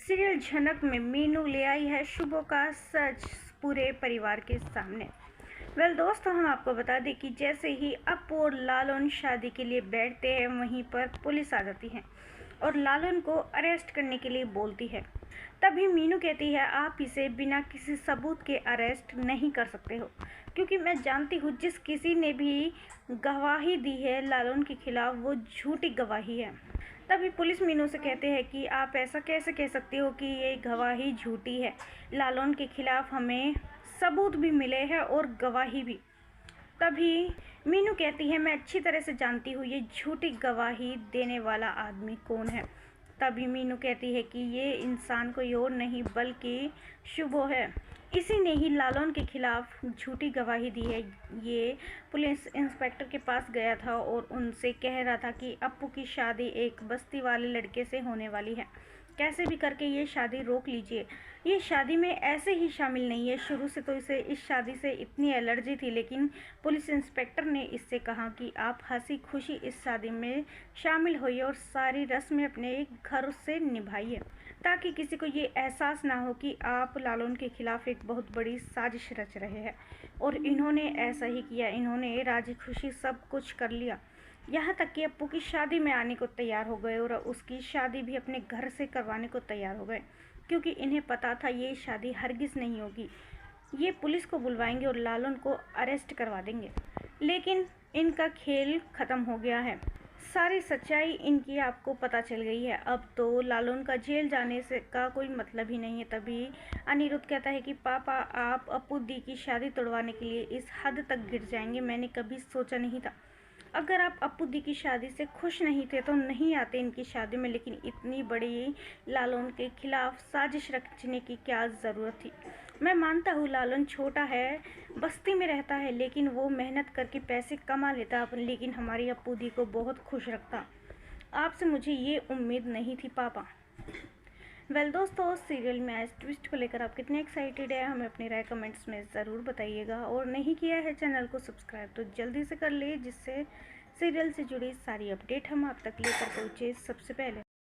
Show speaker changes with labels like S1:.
S1: Serial झनक में मीनू ले आई है शुभो का सच पूरे परिवार के सामने। दोस्तों, हम आपको बता दें कि जैसे ही अप्पू और लालन शादी के लिए बैठते हैं, वहीं पर पुलिस आ जाती है और लालन को अरेस्ट करने के लिए बोलती है। तभी मीनू कहती है, आप इसे बिना किसी सबूत के अरेस्ट नहीं कर सकते हो, क्योंकि मैं जानती हूँ जिस किसी ने भी गवाही दी है लालन के खिलाफ वो झूठी गवाही है। तभी पुलिस मीनू से कहते हैं कि आप ऐसा कैसे कह सकते हो कि ये गवाही झूठी है। लालन के खिलाफ हमें सबूत भी मिले हैं और गवाही भी। तभी मीनू कहती है, मैं अच्छी तरह से जानती हूँ ये झूठी गवाही देने वाला आदमी कौन है। तभी मीनू कहती है कि ये इंसान कोई और नहीं बल्कि शुभो है। इसी ने ही लालन के खिलाफ झूठी गवाही दी है। ये पुलिस इंस्पेक्टर के पास गया था और उनसे कह रहा था कि अप्पू की शादी एक बस्ती वाले लड़के से होने वाली है, कैसे भी करके ये शादी रोक लीजिए। ये शादी में ऐसे ही शामिल नहीं है, शुरू से तो इसे इस शादी से इतनी एलर्जी थी, लेकिन पुलिस इंस्पेक्टर ने इससे कहा कि आप हंसी खुशी इस शादी में शामिल होइए और सारी रस्में अपने घर से निभाइए, ताकि किसी को ये एहसास ना हो कि आप लालन के खिलाफ एक बहुत बड़ी साजिश रच रहे हैं। और इन्होंने ऐसा ही किया, इन्होंने राजी खुशी सब कुछ कर लिया, यहाँ तक कि अप्पू की शादी में आने को तैयार हो गए और उसकी शादी भी अपने घर से करवाने को तैयार हो गए, क्योंकि इन्हें पता था ये शादी हरगिज़ नहीं होगी। ये पुलिस को बुलवाएंगे और लालन को अरेस्ट करवा देंगे। लेकिन इनका खेल ख़त्म हो गया है, सारी सच्चाई इनकी आपको पता चल गई है। अब तो लालन का जेल जाने से का कोई मतलब ही नहीं है। तभी अनिरुद्ध कहता है कि पापा, आप अप्पू दी की शादी तोड़वाने के लिए इस हद तक गिर जाएंगे, मैंने कभी सोचा नहीं था। अगर आप अप्पू दी की शादी से खुश नहीं थे तो नहीं आते इनकी शादी में, लेकिन इतनी बड़ी लालन के खिलाफ साजिश रचने की क्या ज़रूरत थी। मैं मानता हूँ लालन छोटा है, बस्ती में रहता है, लेकिन वो मेहनत करके पैसे कमा लेता, लेकिन हमारी अप्पू दी को बहुत खुश रखता। आपसे मुझे ये उम्मीद नहीं थी पापा। दोस्तों, सीरियल में आज ट्विस्ट को लेकर आप कितने एक्साइटेड है, हमें अपनी राय कमेंट्स में ज़रूर बताइएगा। और नहीं किया है चैनल को सब्सक्राइब तो जल्दी से कर लिए, जिससे सीरियल से जुड़ी सारी अपडेट हम आप तक लेकर पहुँचे सबसे पहले।